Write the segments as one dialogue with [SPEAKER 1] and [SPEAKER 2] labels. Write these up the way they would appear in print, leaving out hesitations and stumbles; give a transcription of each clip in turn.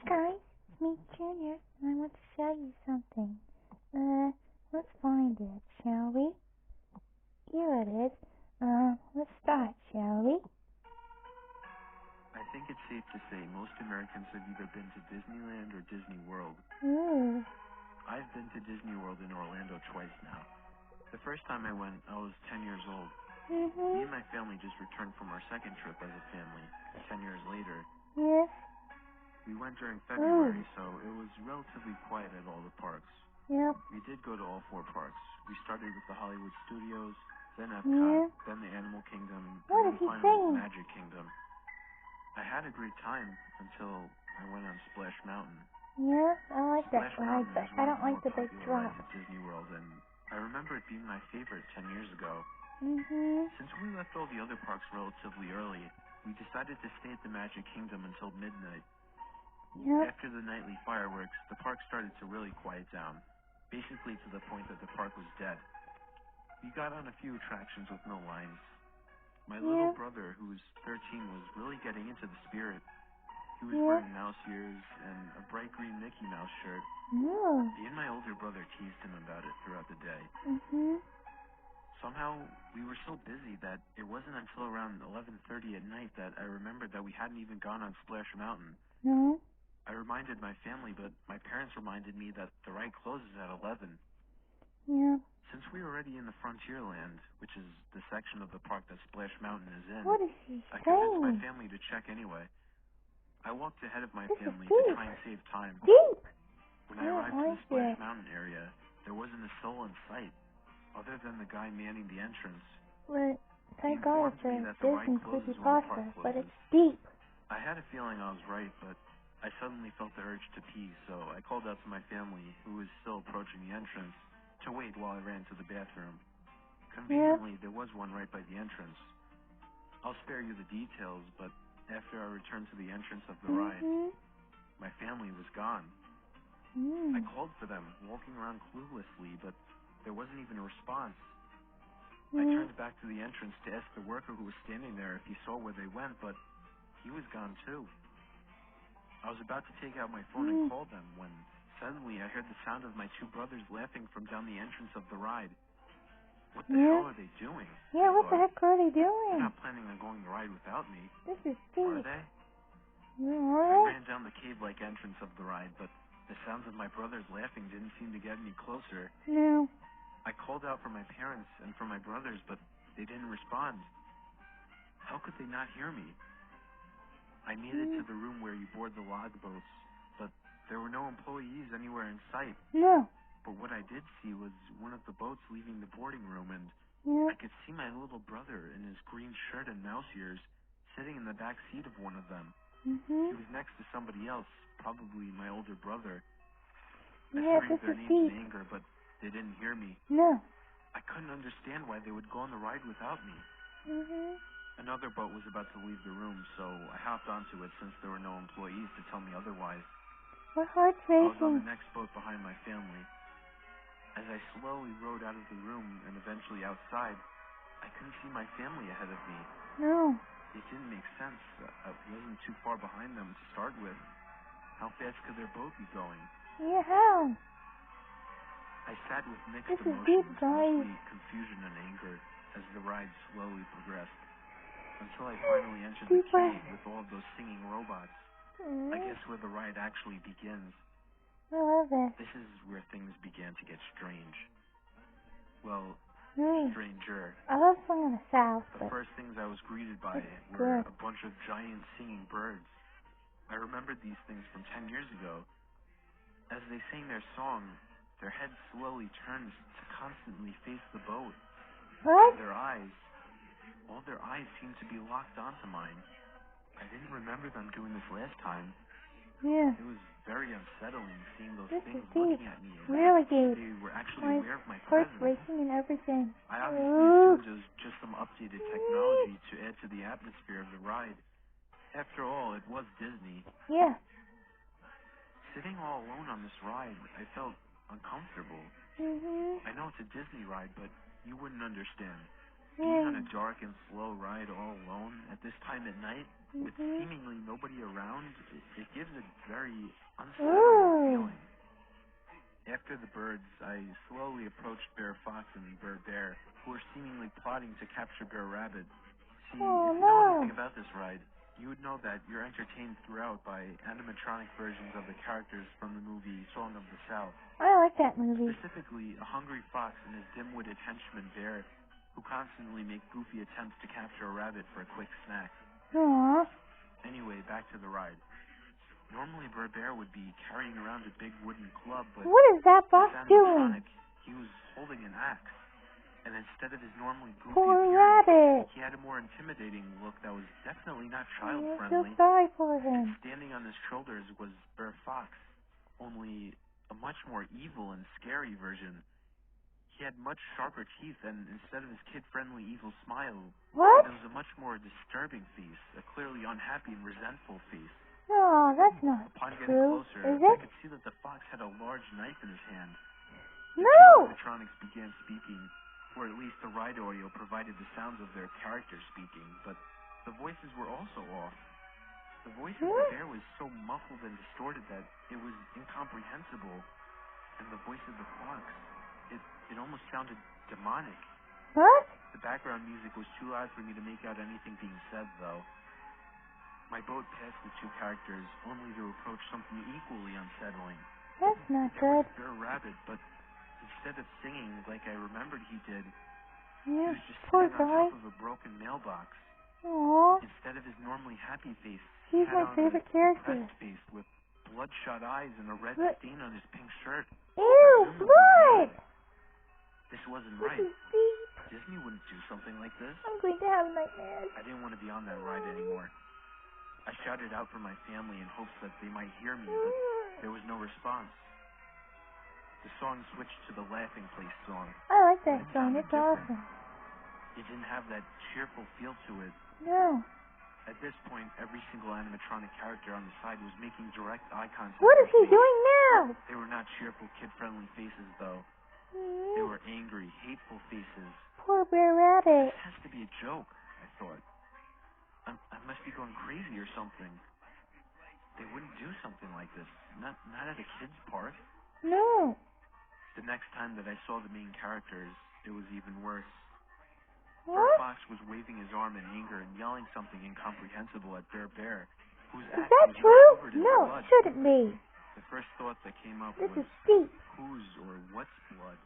[SPEAKER 1] guys, it's me, Junior, and I want to show you something. Let's find it, shall we? Here it is. Let's start, shall we?
[SPEAKER 2] I think it's safe to say most Americans have either been to Disneyland or Disney World.
[SPEAKER 1] Ooh.
[SPEAKER 2] I've been to Disney World in Orlando twice now. The first time I went, I was 10 years old. Me and my family just returned from our second trip as a family, 10 years later.
[SPEAKER 1] Yes.
[SPEAKER 2] We went during February, so it was relatively quiet at all the parks.
[SPEAKER 1] Yep.
[SPEAKER 2] We did go to all 4 parks. We started with the Hollywood Studios, then Epcot, then the Animal Kingdom,
[SPEAKER 1] What
[SPEAKER 2] and
[SPEAKER 1] is he
[SPEAKER 2] finally
[SPEAKER 1] saying?
[SPEAKER 2] Magic Kingdom. I had a great time until I went on Splash Mountain.
[SPEAKER 1] Yeah, I like that
[SPEAKER 2] Splash
[SPEAKER 1] ride,
[SPEAKER 2] Mountain
[SPEAKER 1] but
[SPEAKER 2] is
[SPEAKER 1] I
[SPEAKER 2] one of
[SPEAKER 1] don't
[SPEAKER 2] the
[SPEAKER 1] like
[SPEAKER 2] more
[SPEAKER 1] the big
[SPEAKER 2] popular
[SPEAKER 1] drop.
[SPEAKER 2] rides at Disney World, and I remember it being my favorite 10 years ago. Since we left all the other parks relatively early, we decided to stay at the Magic Kingdom until midnight.
[SPEAKER 1] Yep.
[SPEAKER 2] After the nightly fireworks, the park started to really quiet down, basically to the point that the park was dead. We got on a few attractions with no lines. My little brother, who was 13, was really getting into the spirit. He was wearing mouse ears and a bright green Mickey Mouse shirt. Me and my older brother teased him about it throughout the day. Somehow, we were so busy that it wasn't until around 11:30 at night that I remembered that we hadn't even gone on Splash Mountain.
[SPEAKER 1] No.
[SPEAKER 2] I reminded my family, but my parents reminded me that the ride closes at 11.
[SPEAKER 1] Yeah.
[SPEAKER 2] Since we were already in the Frontierland, which is the section of the park that Splash Mountain is in,
[SPEAKER 1] What is he
[SPEAKER 2] I convinced my
[SPEAKER 1] saying?
[SPEAKER 2] family to check anyway. I walked ahead of my
[SPEAKER 1] This is
[SPEAKER 2] family
[SPEAKER 1] deep.
[SPEAKER 2] to try and save time.
[SPEAKER 1] Deep.
[SPEAKER 2] When I arrived to the
[SPEAKER 1] like
[SPEAKER 2] Splash
[SPEAKER 1] it.
[SPEAKER 2] Mountain area, there wasn't a soul in sight, other than the guy manning the entrance.
[SPEAKER 1] But
[SPEAKER 2] He
[SPEAKER 1] thank God
[SPEAKER 2] informed
[SPEAKER 1] it's
[SPEAKER 2] me
[SPEAKER 1] a
[SPEAKER 2] that the ride
[SPEAKER 1] Disney
[SPEAKER 2] closes when the park
[SPEAKER 1] creepypasta, but
[SPEAKER 2] closes.
[SPEAKER 1] it's deep.
[SPEAKER 2] I had a feeling I was right, but I suddenly felt the urge to pee, so I called out to my family, who was still approaching the entrance, to wait while I ran to the bathroom. Conveniently, there was one right by the entrance. I'll spare you the details, but after I returned to the entrance of the ride, my family was gone. I called for them, walking around cluelessly, but there wasn't even a response. I turned back to the entrance to ask the worker who was standing there if he saw where they went, but he was gone too. I was about to take out my phone and call them when suddenly I heard the sound of my 2 brothers laughing from down the entrance of the ride. What the hell are they doing?
[SPEAKER 1] Yeah, what the heck are they
[SPEAKER 2] They're
[SPEAKER 1] doing?
[SPEAKER 2] not planning on going the ride without me,
[SPEAKER 1] This is
[SPEAKER 2] are
[SPEAKER 1] deep.
[SPEAKER 2] they?
[SPEAKER 1] You
[SPEAKER 2] I
[SPEAKER 1] alright?
[SPEAKER 2] ran down the cave-like entrance of the ride, but the sounds of my brothers laughing didn't seem to get any closer.
[SPEAKER 1] No.
[SPEAKER 2] I called out for my parents and for my brothers, but they didn't respond. How could they not hear me? I made it to the room where you board the log boats, but there were no employees anywhere in sight.
[SPEAKER 1] No.
[SPEAKER 2] But what I did see was one of the boats leaving the boarding room, and I could see my little brother in his green shirt and mouse ears sitting in the back seat of one of them. He was next to somebody else, probably my older brother. I screamed their names in anger, but they didn't hear me.
[SPEAKER 1] No.
[SPEAKER 2] I couldn't understand why they would go on the ride without me. Another boat was about to leave the room, so I hopped onto it since there were no employees to tell me otherwise.
[SPEAKER 1] My heart's
[SPEAKER 2] I was on
[SPEAKER 1] racing.
[SPEAKER 2] the next boat behind my family. As I slowly rowed out of the room and eventually outside, I couldn't see my family ahead of me.
[SPEAKER 1] No.
[SPEAKER 2] It didn't make sense. I wasn't too far behind them to start with. How fast could their boat be going?
[SPEAKER 1] Yeah, how?
[SPEAKER 2] I sat with mixed
[SPEAKER 1] This is
[SPEAKER 2] emotions,
[SPEAKER 1] deep, guys.
[SPEAKER 2] mostly confusion and anger, as the ride slowly progressed, until I finally entered the cave with all of those singing robots. I guess where the ride actually begins.
[SPEAKER 1] I love that.
[SPEAKER 2] This is where things began to get strange. Well, stranger.
[SPEAKER 1] I love Song of the South,
[SPEAKER 2] The
[SPEAKER 1] but
[SPEAKER 2] first things I was greeted by
[SPEAKER 1] this is
[SPEAKER 2] were
[SPEAKER 1] good.
[SPEAKER 2] a bunch of giant singing birds. I remembered these things from 10 years ago. As they sang their song, their heads slowly turned to constantly face the boat.
[SPEAKER 1] What?
[SPEAKER 2] All their eyes seemed to be locked onto mine. I didn't remember them doing this last time.
[SPEAKER 1] Yeah.
[SPEAKER 2] It was very unsettling seeing those
[SPEAKER 1] This
[SPEAKER 2] things
[SPEAKER 1] is deep.
[SPEAKER 2] looking at me.
[SPEAKER 1] Really deep.
[SPEAKER 2] They were actually aware of my
[SPEAKER 1] heart's
[SPEAKER 2] presence.
[SPEAKER 1] racing and everything.
[SPEAKER 2] I obviously assumed it was just some updated technology to add to the atmosphere of the ride. After all, it was Disney.
[SPEAKER 1] Yeah.
[SPEAKER 2] Sitting all alone on this ride, I felt uncomfortable. I know it's a Disney ride, but you wouldn't understand. Being on a dark and slow ride all alone at this time at night, with seemingly nobody around, it it gives a very unsettling
[SPEAKER 1] Ooh.
[SPEAKER 2] feeling. After the birds, I slowly approached Bear Fox and Bear, who were seemingly plotting to capture Bear Rabbit. See,
[SPEAKER 1] Oh,
[SPEAKER 2] if you know
[SPEAKER 1] no.
[SPEAKER 2] anything about this ride, you would know that you're entertained throughout by animatronic versions of the characters from the movie Song of the South.
[SPEAKER 1] I like that movie.
[SPEAKER 2] Specifically, a hungry fox and his dim-witted henchman Bear, who constantly make goofy attempts to capture a rabbit for a quick snack.
[SPEAKER 1] Aw.
[SPEAKER 2] Anyway, back to the ride. Normally, Bear would be carrying around a big wooden club, but
[SPEAKER 1] What is that
[SPEAKER 2] this
[SPEAKER 1] box doing?
[SPEAKER 2] animatronic, he was holding an axe. And instead of his normally goofy
[SPEAKER 1] Poor
[SPEAKER 2] appearance,
[SPEAKER 1] rabbit.
[SPEAKER 2] he had a more intimidating look that was definitely not
[SPEAKER 1] I feel
[SPEAKER 2] child-friendly.
[SPEAKER 1] sorry for him.
[SPEAKER 2] Standing on his shoulders was Bear Fox, only a much more evil and scary version. He had much sharper teeth, and instead of his kid-friendly evil smile,
[SPEAKER 1] What?
[SPEAKER 2] there was a much more disturbing face, a clearly unhappy and resentful face.
[SPEAKER 1] No, that's not
[SPEAKER 2] Upon getting
[SPEAKER 1] true.
[SPEAKER 2] closer,
[SPEAKER 1] Is
[SPEAKER 2] I
[SPEAKER 1] it?
[SPEAKER 2] could see that the fox had a large knife in his hand. The two
[SPEAKER 1] No!
[SPEAKER 2] animatronics began speaking, or at least the ride audio provided the sounds of their characters speaking, but the voices were also off. The voice of the bear was so muffled and distorted that it was incomprehensible, and the voice of the fox, it almost sounded demonic.
[SPEAKER 1] What?
[SPEAKER 2] The background music was too loud for me to make out anything being said, though. My boat passed the two characters, only to approach something equally unsettling.
[SPEAKER 1] That's not
[SPEAKER 2] There
[SPEAKER 1] good.
[SPEAKER 2] was Bear Rabbit, but instead of singing like I remembered he did, he
[SPEAKER 1] Yeah,
[SPEAKER 2] was just
[SPEAKER 1] poor
[SPEAKER 2] sitting on
[SPEAKER 1] guy.
[SPEAKER 2] top of a broken mailbox.
[SPEAKER 1] Aw.
[SPEAKER 2] Instead of his normally happy face,
[SPEAKER 1] He's
[SPEAKER 2] he had
[SPEAKER 1] my
[SPEAKER 2] on
[SPEAKER 1] favorite
[SPEAKER 2] a
[SPEAKER 1] character.
[SPEAKER 2] depressed face with bloodshot eyes and a red
[SPEAKER 1] Look.
[SPEAKER 2] stain on his pink shirt.
[SPEAKER 1] Ew,
[SPEAKER 2] Presumably
[SPEAKER 1] blood!
[SPEAKER 2] this wasn't
[SPEAKER 1] This
[SPEAKER 2] right.
[SPEAKER 1] is deep.
[SPEAKER 2] Disney wouldn't do something like this.
[SPEAKER 1] I'm going to have nightmares.
[SPEAKER 2] I didn't want to be on that ride anymore. I shouted out for my family in hopes that they might hear me, but there was no response. The song switched to the Laughing Place song.
[SPEAKER 1] I like that
[SPEAKER 2] It
[SPEAKER 1] song.
[SPEAKER 2] sounded
[SPEAKER 1] It's
[SPEAKER 2] different.
[SPEAKER 1] awesome.
[SPEAKER 2] It didn't have that cheerful feel to it.
[SPEAKER 1] No.
[SPEAKER 2] At this point, every single animatronic character on the side was making direct eye contact
[SPEAKER 1] What is
[SPEAKER 2] with
[SPEAKER 1] he
[SPEAKER 2] me.
[SPEAKER 1] doing now?
[SPEAKER 2] They were not cheerful, kid-friendly faces, though. They were angry, hateful faces.
[SPEAKER 1] Poor Bear Rabbit.
[SPEAKER 2] This has to be a joke, I thought. I must be going crazy or something. They wouldn't do something like this. Not at a kid's park.
[SPEAKER 1] No.
[SPEAKER 2] The next time that I saw the main characters, it was even worse. Bear
[SPEAKER 1] What?
[SPEAKER 2] Fox was waving his arm in anger and yelling something incomprehensible at Bear, whose
[SPEAKER 1] Is
[SPEAKER 2] axe
[SPEAKER 1] that
[SPEAKER 2] was now
[SPEAKER 1] true?
[SPEAKER 2] covered in
[SPEAKER 1] No, it
[SPEAKER 2] blood.
[SPEAKER 1] shouldn't be.
[SPEAKER 2] The first thought that came up
[SPEAKER 1] This
[SPEAKER 2] was
[SPEAKER 1] is deep.
[SPEAKER 2] whose or what's blood?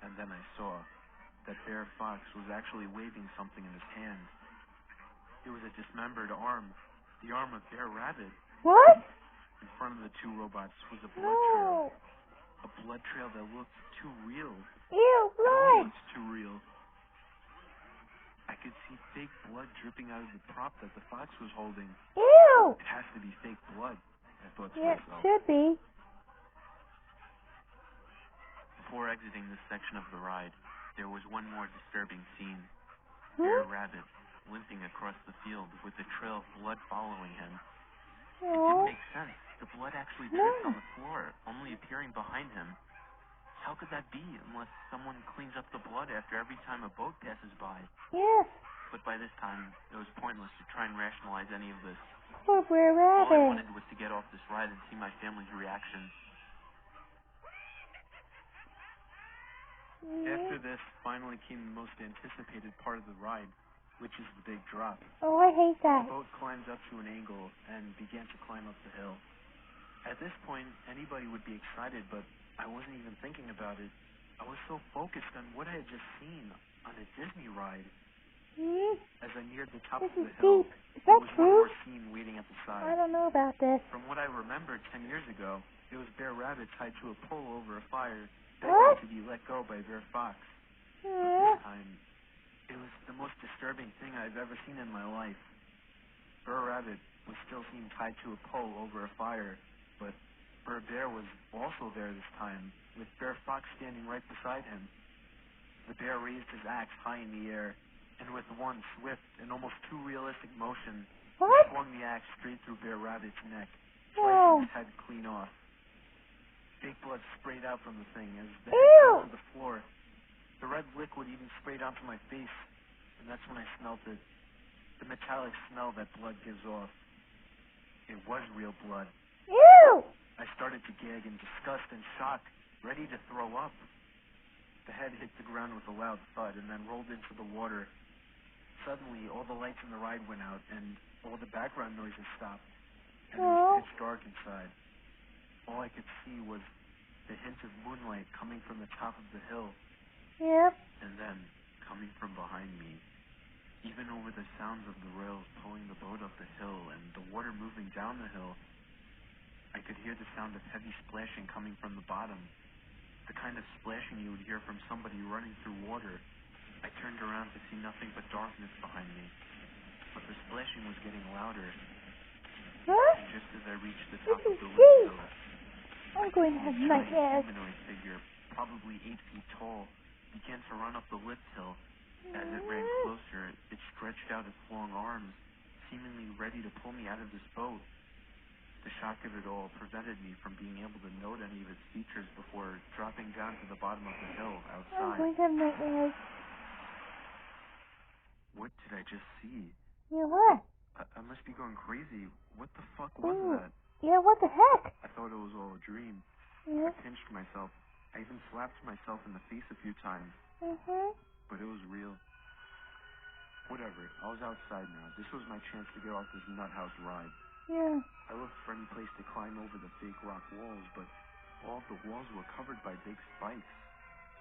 [SPEAKER 2] And then I saw that Bear Fox was actually waving something in his hand. It was a dismembered arm, the arm of Bear Rabbit.
[SPEAKER 1] What?
[SPEAKER 2] In front of the two robots was a blood trail.
[SPEAKER 1] No.
[SPEAKER 2] A blood trail that looked too real.
[SPEAKER 1] Ew,
[SPEAKER 2] It all
[SPEAKER 1] blood.
[SPEAKER 2] looked too real. I could see fake blood dripping out of the prop that the fox was holding.
[SPEAKER 1] Ew.
[SPEAKER 2] It has to be fake blood, I thought to
[SPEAKER 1] Yeah, it
[SPEAKER 2] myself.
[SPEAKER 1] should be.
[SPEAKER 2] Before exiting this section of the ride, there was one more disturbing scene. Bear Rabbit limping across the field with a trail of blood following him. It didn't
[SPEAKER 1] No.
[SPEAKER 2] make sense. The blood actually dripped on the floor, only appearing behind him. How could that be unless someone cleans up the blood after every time a boat passes by?
[SPEAKER 1] Yes.
[SPEAKER 2] But by this time, it was pointless to try and rationalize any of this.
[SPEAKER 1] Poor Bear
[SPEAKER 2] All I
[SPEAKER 1] Rabbit.
[SPEAKER 2] wanted was to get off this ride and see my family's reaction. After this, finally came the most anticipated part of the ride, which is the big drop.
[SPEAKER 1] Oh, I hate that.
[SPEAKER 2] The boat climbed up to an angle and began to climb up the hill. At this point, anybody would be excited, but I wasn't even thinking about it. I was so focused on what I had just seen on a Disney ride. As I neared the top
[SPEAKER 1] This
[SPEAKER 2] of
[SPEAKER 1] is
[SPEAKER 2] the hill,
[SPEAKER 1] deep. Is
[SPEAKER 2] there
[SPEAKER 1] that
[SPEAKER 2] was one
[SPEAKER 1] true?
[SPEAKER 2] more scene waiting at the
[SPEAKER 1] I
[SPEAKER 2] side.
[SPEAKER 1] don't know about this.
[SPEAKER 2] From what I remembered 10 years ago, it was Bear Rabbit tied to a pole over a fire,
[SPEAKER 1] What?
[SPEAKER 2] begging to be let go by Bear Fox. But
[SPEAKER 1] Yeah.
[SPEAKER 2] this time, it was the most disturbing thing I've ever seen in my life. Bear Rabbit was still seen tied to a pole over a fire, but Bear was also there this time, with Bear Fox standing right beside him. The bear raised his axe high in the air, and with one swift and almost too realistic motion,
[SPEAKER 1] What?
[SPEAKER 2] swung the axe straight through Bear Rabbit's neck,
[SPEAKER 1] No.
[SPEAKER 2] slicing his head clean off. Fake blood sprayed out from the thing as the head
[SPEAKER 1] Ew.
[SPEAKER 2] fell to the floor. The red liquid even sprayed onto my face, and that's when I smelt it. The metallic smell that blood gives off. It was real blood.
[SPEAKER 1] Ew!
[SPEAKER 2] I started to gag in disgust and shock, ready to throw up. The head hit the ground with a loud thud and then rolled into the water. Suddenly, all the lights in the ride went out and all the background noises stopped. And it was pitch dark inside. All I could see was the hint of moonlight coming from the top of the hill.
[SPEAKER 1] Yep.
[SPEAKER 2] And then, coming from behind me, even over the sounds of the rails pulling the boat up the hill and the water moving down the hill, I could hear the sound of heavy splashing coming from the bottom. The kind of splashing you would hear from somebody running through water. I turned around to see nothing but darkness behind me. But the splashing was getting louder.
[SPEAKER 1] Huh?
[SPEAKER 2] And just as I reached the top of the
[SPEAKER 1] This is
[SPEAKER 2] lit hill,
[SPEAKER 1] I'm going to have
[SPEAKER 2] a giant
[SPEAKER 1] nightmares.
[SPEAKER 2] humanoid figure, probably 8 feet tall, began to run up the lift hill. As it ran closer, it stretched out its long arms, seemingly ready to pull me out of this boat. The shock of it all prevented me from being able to note any of its features before dropping down to the bottom of the hill
[SPEAKER 1] I'm
[SPEAKER 2] outside.
[SPEAKER 1] going to have nightmares.
[SPEAKER 2] What did I just see?
[SPEAKER 1] Yeah, what?
[SPEAKER 2] I must be going crazy. What the fuck was that?
[SPEAKER 1] Yeah, what the heck?
[SPEAKER 2] I thought it was all a dream.
[SPEAKER 1] Yes.
[SPEAKER 2] I pinched myself. I even slapped myself in the face a few times.
[SPEAKER 1] Mm-hmm.
[SPEAKER 2] But it was real. Whatever. I was outside now. This was my chance to get off this nuthouse ride.
[SPEAKER 1] Yeah.
[SPEAKER 2] I looked for any place to climb over the fake rock walls, but all of the walls were covered by big spikes.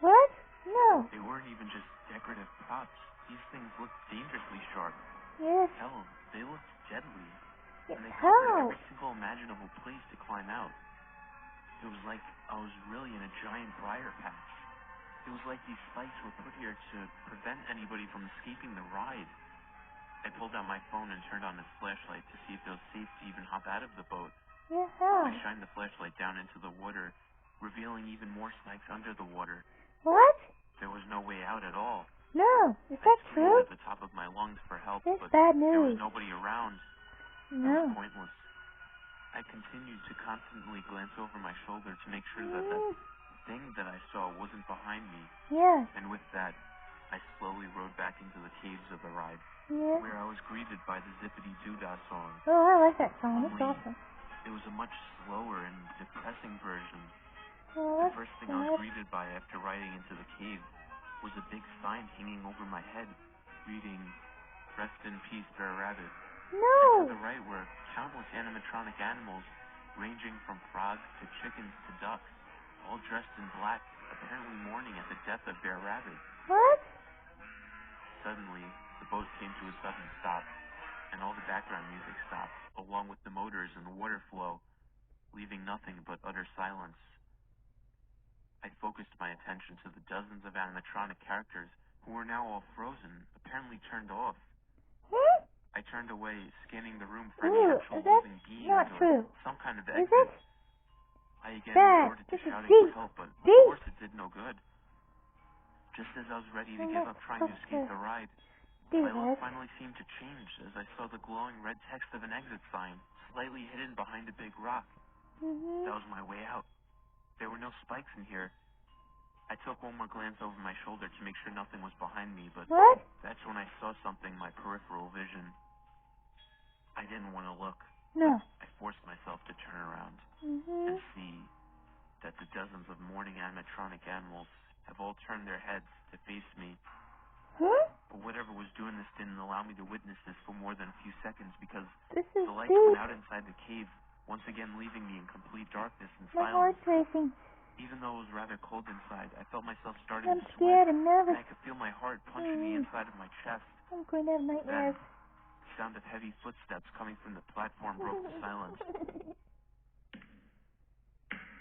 [SPEAKER 1] What? No.
[SPEAKER 2] They weren't even just decorative props. These things looked dangerously sharp.
[SPEAKER 1] Yes.
[SPEAKER 2] Hell, they looked deadly.
[SPEAKER 1] Yes.
[SPEAKER 2] And they covered
[SPEAKER 1] How?
[SPEAKER 2] every single imaginable place to climb out. It was like I was really in a giant briar patch. It was like these spikes were put here to prevent anybody from escaping the ride. I pulled out my phone and turned on its flashlight to see if it was safe to even hop out of the boat.
[SPEAKER 1] Yeah, how?
[SPEAKER 2] I shined the flashlight down into the water, revealing even more spikes under the water.
[SPEAKER 1] What?
[SPEAKER 2] There was no way out at all.
[SPEAKER 1] No. Is
[SPEAKER 2] I
[SPEAKER 1] that
[SPEAKER 2] screamed
[SPEAKER 1] true?
[SPEAKER 2] at the top of my lungs for help,
[SPEAKER 1] That's
[SPEAKER 2] but
[SPEAKER 1] bad
[SPEAKER 2] there was
[SPEAKER 1] news.
[SPEAKER 2] nobody around. It
[SPEAKER 1] No.
[SPEAKER 2] was pointless. I continued to constantly glance over my shoulder to make sure that that thing that I saw wasn't behind me.
[SPEAKER 1] Yes.
[SPEAKER 2] And with that, I slowly rode back into the caves of the ride,
[SPEAKER 1] Yes.
[SPEAKER 2] where I was greeted by the Zippity Doodah song.
[SPEAKER 1] Oh, I like that song. It's
[SPEAKER 2] Only
[SPEAKER 1] awesome.
[SPEAKER 2] it was a much slower and depressing version.
[SPEAKER 1] Oh,
[SPEAKER 2] The
[SPEAKER 1] that's
[SPEAKER 2] first thing I was
[SPEAKER 1] sad.
[SPEAKER 2] greeted by after riding into the cave was a big sign hanging over my head, reading, "Rest in peace, Bear Rabbit." And to
[SPEAKER 1] No.
[SPEAKER 2] the right were countless animatronic animals, ranging from frogs to chickens to ducks, all dressed in black, apparently mourning at the death of Bear Rabbit.
[SPEAKER 1] What?
[SPEAKER 2] Suddenly, the boat came to a sudden stop, and all the background music stopped, along with the motors and the water flow, leaving nothing but utter silence. I focused my attention to the dozens of animatronic characters who were now all frozen, apparently turned off.
[SPEAKER 1] Huh?
[SPEAKER 2] I turned away, scanning the room for any
[SPEAKER 1] Ooh,
[SPEAKER 2] actual
[SPEAKER 1] that's
[SPEAKER 2] living beings
[SPEAKER 1] not
[SPEAKER 2] or
[SPEAKER 1] true.
[SPEAKER 2] some kind of
[SPEAKER 1] Is
[SPEAKER 2] exit.
[SPEAKER 1] it?
[SPEAKER 2] I again
[SPEAKER 1] Bad.
[SPEAKER 2] resorted to
[SPEAKER 1] This is
[SPEAKER 2] shouting
[SPEAKER 1] deep.
[SPEAKER 2] for help, but of
[SPEAKER 1] Deep.
[SPEAKER 2] course it did no good. Just as I was ready to
[SPEAKER 1] I'm
[SPEAKER 2] give
[SPEAKER 1] not
[SPEAKER 2] up trying to
[SPEAKER 1] supposed
[SPEAKER 2] escape
[SPEAKER 1] to
[SPEAKER 2] the ride,
[SPEAKER 1] do
[SPEAKER 2] my luck
[SPEAKER 1] this.
[SPEAKER 2] finally seemed to change as I saw the glowing red text of an exit sign, slightly hidden behind a big rock.
[SPEAKER 1] Mm-hmm.
[SPEAKER 2] That was my way out. There were no spikes in here. I took one more glance over my shoulder to make sure nothing was behind me, but
[SPEAKER 1] What?
[SPEAKER 2] that's when I saw something in my peripheral vision. I didn't want to look.
[SPEAKER 1] No.
[SPEAKER 2] I forced myself to turn around
[SPEAKER 1] Mm-hmm.
[SPEAKER 2] and see that the dozens of mourning animatronic animals have all turned their heads to face me.
[SPEAKER 1] Huh?
[SPEAKER 2] But whatever was doing this didn't allow me to witness this for more than a few seconds because
[SPEAKER 1] This is
[SPEAKER 2] the lights
[SPEAKER 1] deep.
[SPEAKER 2] went out inside the cave, once again leaving me in complete darkness and
[SPEAKER 1] My
[SPEAKER 2] silence.
[SPEAKER 1] heart's racing.
[SPEAKER 2] Even though it was rather cold inside, I felt myself starting
[SPEAKER 1] I'm
[SPEAKER 2] to
[SPEAKER 1] scared
[SPEAKER 2] sweat,
[SPEAKER 1] and
[SPEAKER 2] and
[SPEAKER 1] nervous.
[SPEAKER 2] I could feel my heart punching the inside of my chest.
[SPEAKER 1] I'm going to have
[SPEAKER 2] Then,
[SPEAKER 1] nightmares.
[SPEAKER 2] the sound of heavy footsteps coming from the platform broke the silence.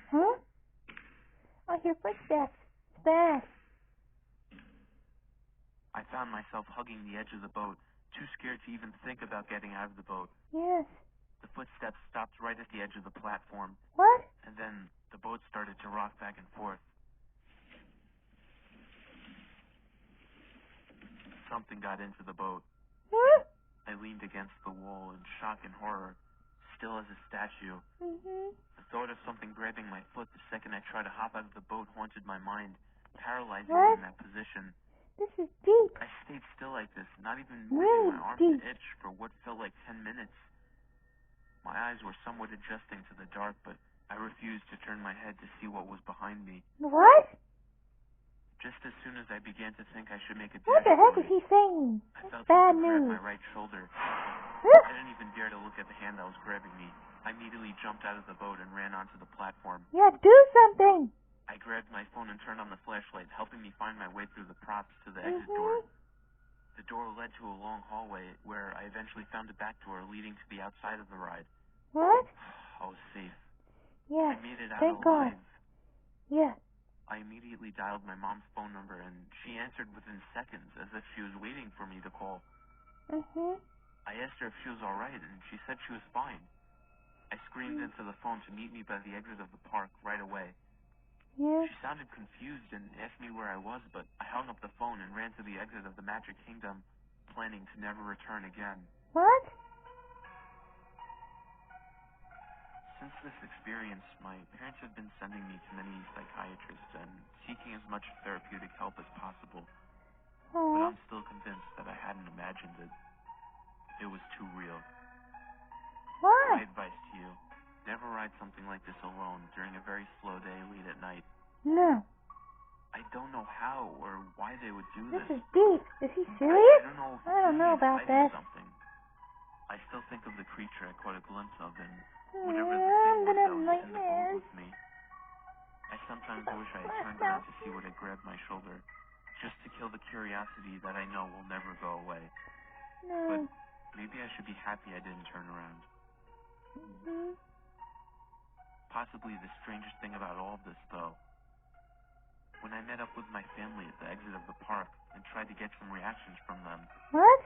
[SPEAKER 1] Huh? I hear footsteps. It's bad.
[SPEAKER 2] I found myself hugging the edge of the boat, too scared to even think about getting out of the boat.
[SPEAKER 1] Yes.
[SPEAKER 2] The footsteps stopped right at the edge of the platform,
[SPEAKER 1] What?
[SPEAKER 2] and then the boat started to rock back and forth. Something got into the boat.
[SPEAKER 1] Huh?
[SPEAKER 2] I leaned against the wall in shock and horror, still as a statue.
[SPEAKER 1] Mm-hmm.
[SPEAKER 2] The thought of something grabbing my foot the second I tried to hop out of the boat haunted my mind, paralyzing me
[SPEAKER 1] What?
[SPEAKER 2] in that position.
[SPEAKER 1] This is deep.
[SPEAKER 2] I stayed still like this, not even moving
[SPEAKER 1] Really
[SPEAKER 2] my arm
[SPEAKER 1] deep.
[SPEAKER 2] to itch for what felt like 10 minutes. My eyes were somewhat adjusting to the dark, but I refused to turn my head to see what was behind me.
[SPEAKER 1] What?
[SPEAKER 2] Just as soon as I began to think I should make a
[SPEAKER 1] What
[SPEAKER 2] dash
[SPEAKER 1] the heck
[SPEAKER 2] for
[SPEAKER 1] is
[SPEAKER 2] it,
[SPEAKER 1] he saying?
[SPEAKER 2] I felt
[SPEAKER 1] Bad
[SPEAKER 2] something grab
[SPEAKER 1] news.
[SPEAKER 2] my right shoulder. I didn't even dare to look at the hand that was grabbing me. I immediately jumped out of the boat and ran onto the platform.
[SPEAKER 1] Yeah, do something.
[SPEAKER 2] I grabbed my phone and turned on the flashlight, helping me find my way through the props to the exit door. The door led to a long hallway where I eventually found a back door leading to the outside of the ride.
[SPEAKER 1] What?
[SPEAKER 2] I was safe.
[SPEAKER 1] Yeah,
[SPEAKER 2] I made it out
[SPEAKER 1] thank
[SPEAKER 2] alive.
[SPEAKER 1] God. Yeah.
[SPEAKER 2] I immediately dialed my mom's phone number, and she answered within seconds, as if she was waiting for me to call. I asked her if she was all right, and she said she was fine. I screamed into the phone to meet me by the exit of the park right away.
[SPEAKER 1] Yeah.
[SPEAKER 2] She sounded confused and asked me where I was, but I hung up the phone and ran to the exit of the Magic Kingdom, planning to never return again.
[SPEAKER 1] What?
[SPEAKER 2] Since this experience, my parents have been sending me to many psychiatrists and seeking as much therapeutic help as possible. But
[SPEAKER 1] Aw.
[SPEAKER 2] I'm still convinced that I hadn't imagined it. It was too real.
[SPEAKER 1] Why?
[SPEAKER 2] My advice to you, never ride something like this alone during a very slow day late at night.
[SPEAKER 1] No.
[SPEAKER 2] I don't know how or why they would do
[SPEAKER 1] This
[SPEAKER 2] this.
[SPEAKER 1] is deep. Is he
[SPEAKER 2] I
[SPEAKER 1] serious?
[SPEAKER 2] don't know if
[SPEAKER 1] I don't know about
[SPEAKER 2] hiding
[SPEAKER 1] this.
[SPEAKER 2] something. I still think of the creature I caught a glimpse of and
[SPEAKER 1] I'm
[SPEAKER 2] whatever the thing was
[SPEAKER 1] gonna
[SPEAKER 2] that
[SPEAKER 1] have
[SPEAKER 2] was in the boat
[SPEAKER 1] nightmares.
[SPEAKER 2] with me. I sometimes wish I had turned around to see what had grabbed my shoulder, just to kill the curiosity that I know will never go away. But
[SPEAKER 1] No.
[SPEAKER 2] maybe I should be happy I didn't turn around. Possibly the strangest thing about all of this, though, when I met up with my family at the exit of the park and tried to get some reactions from them,
[SPEAKER 1] What?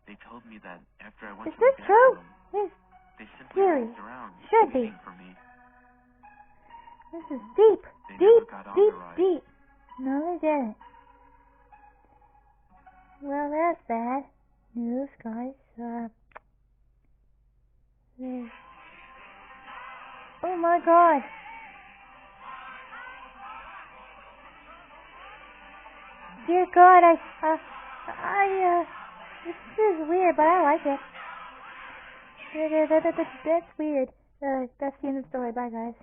[SPEAKER 2] they told me that after I went
[SPEAKER 1] Is
[SPEAKER 2] to the
[SPEAKER 1] this true?
[SPEAKER 2] bathroom,
[SPEAKER 1] This
[SPEAKER 2] they simply
[SPEAKER 1] Scary.
[SPEAKER 2] walked around
[SPEAKER 1] Should be.
[SPEAKER 2] waiting for me.
[SPEAKER 1] is deep.
[SPEAKER 2] They
[SPEAKER 1] Deep,
[SPEAKER 2] never got on
[SPEAKER 1] deep,
[SPEAKER 2] the ride.
[SPEAKER 1] deep. No, they didn't. Well, that's bad news, guys. Oh my God. Dear God, this is weird, but I like it. That's weird. That's the end of the story. Bye, guys.